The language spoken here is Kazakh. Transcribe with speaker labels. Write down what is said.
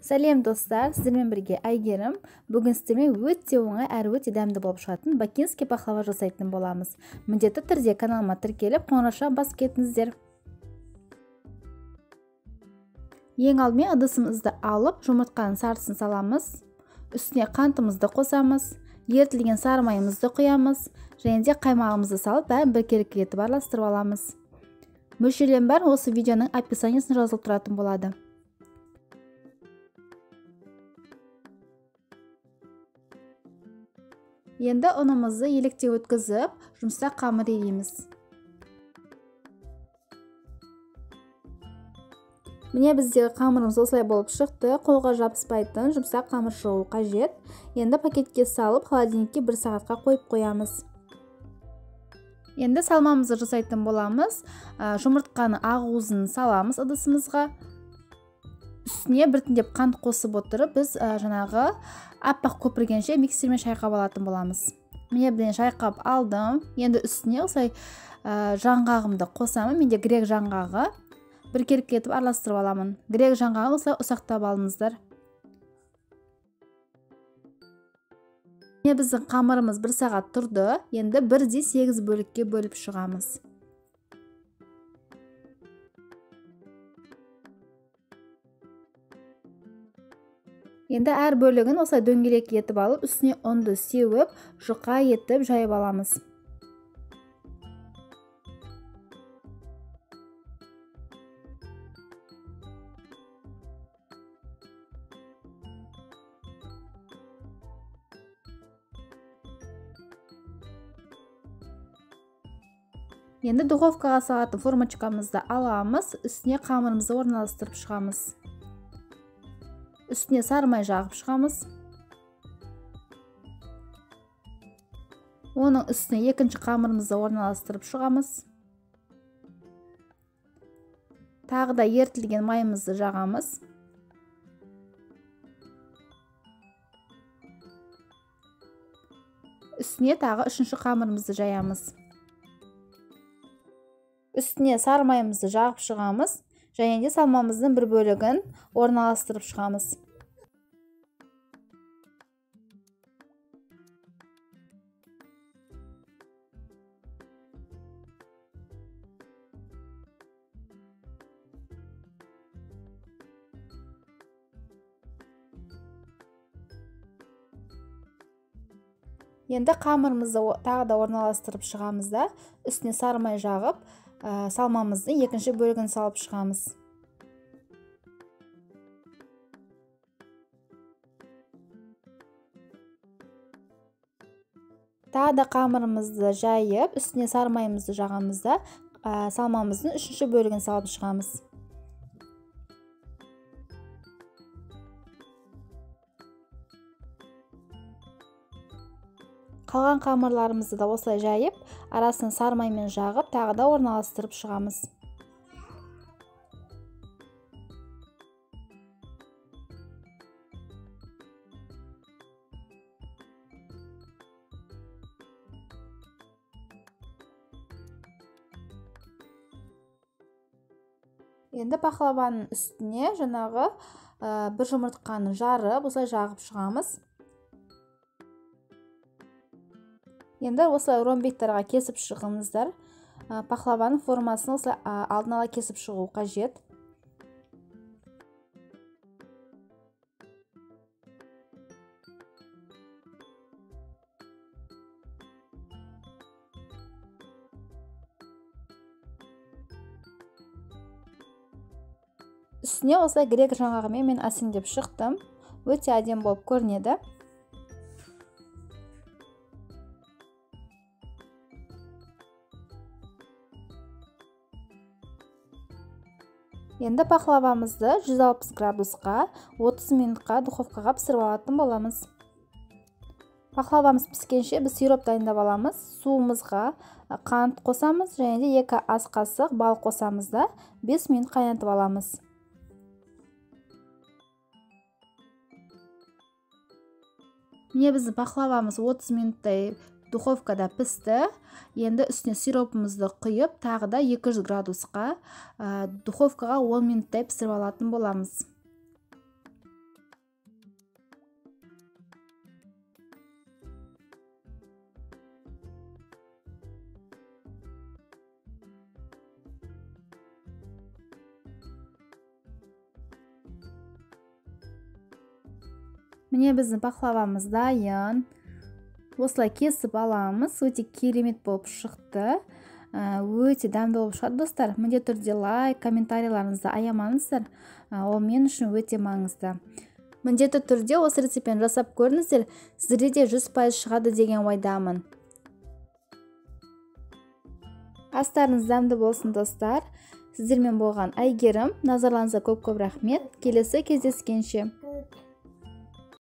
Speaker 1: Сәлем достар, сіздермен бірге Айгерім. Бүгін сіздермен өте оңай әрі өте дәмді болып шығатын бакинский пахлава жасайтын боламыз. Міндетті түрде каналыма тіркеліп, қоңырауша басып кетіңіздер. Ең алдымен ыдысымызды алып, жұмыртқаның сарысын саламыз. Үстіне қантымызды қосамыз, ерітілген сары майымызды құямыз, және де қаймағымызды салып, бәрін бір етіп араластырып аламыз. Мөлшерлерінің бәрі осы видеоның описаниесінде жазылып тұратын болады. Енді ұнымызды електен өткізіп, жұмсақ қамыр ереміз. Міне біздегі қамырымыз осылай болып шықты. Қолға жабыспайтын жұмсақ қамыр шығу қажет. Енді пакетке салып, холодильникке 1 сағатқа қойып қоямыз. Енді салмамызды жасайтын боламыз. Жұмыртқаны ақ-уызын саламыз ыдысымызға. Үстіне біртіндеп қант қосып отырып, біз жаңағы аппақ көпіргенше миксермен шайқап алатын боламыз. Міне бірден шайқап алдым. Енді үстіне осылай жаңғағымды қосамын. Менде грек жаңғағы. Бір етіп араластырып аламын. Грек жаңғағын осылай ұсақтап алыңыздар. Міне біздің қамырымыз 1 сағат тұрды. Енді 1/8 бөлікке бөліп шығамыз. Енді әр бөлігін осылай дөңгелек етіп алып, үстіне ұнды сеуіп, жұқа етіп жайып аламыз. Енді духовкаға салатын формочкамызды аламыз, үстіне қамырымызды орналастырып шығамыз. Үстіне сары май жағып шығамыз. Оның үстіне екінші қамырымызды орналастырып шығамыз. Тағы да ерітілген майымызды жағамыз. Үстіне тағы үшінші қамырымызды жаямыз. Үстіне сары майымызды жағып шығамыз. Және де салмамыздың бір бөлігін орналастырып шығамыз. Енді қамырымызды тағы да орналастырып шығамыз да, үстіне сары май жағып, салмамыздың екінші бөлігін салып шығамыз. Тағы да қамырымызды жайып, үстіне сары майымызды жағамыз да, салмамыздың үшінші бөлігін салып шығамыз. Қалған қамырларымызды да осылай жайып, арасын сары маймен жағып, тағы да орналастырып шығамыз. Енді пахлаваның үстіне жаңағы бір жұмыртқаны жарып, осылай жағып шығамыз. Енді осылай ромбиктарға кесіп шығыңыздар. Пахлаваның формасын осылай алдын ала кесіп шығу қажет. Үстіне осылай грек жаңғағымен мен әсемдеп шықтым. Өте әдемі болып көрінеді. Енді пахлавамызды 160 градусқа 30 минутқа духовкаға пісіріп алатын боламыз. Пахлавамыз піскенше біз сироп дайындап аламыз. Суымызға қант қосамыз, және де 2 ас қасық бал қосамыз да 5 минут қайнатып аламыз. Міне біздің пахлавамыз 30 минуттай духовкада пісті. Енді үстіне сиропымызды құйып, тағы да 200 градусқа духовкаға 10 минуттай пісіріп алатын боламыз. Міне біздің пахлавамыз дайын. Осылай кесіп аламыз. Өте керемет болып шықты. Өте дәмді болып шығады достар. Міндетті түрде лайк, комментарийларыңызды аямаңыздар. Ол мен үшін өте маңызды. Міндетті түрде осы рецептпен жасап көріңіздер. Сіздерде де 100% шығады деген ойдамын. Астарыңыз дәмді болсын достар. Сіздермен болған Әйгерім. Назарларыңызға көп рахмет. Келесі кездескенше.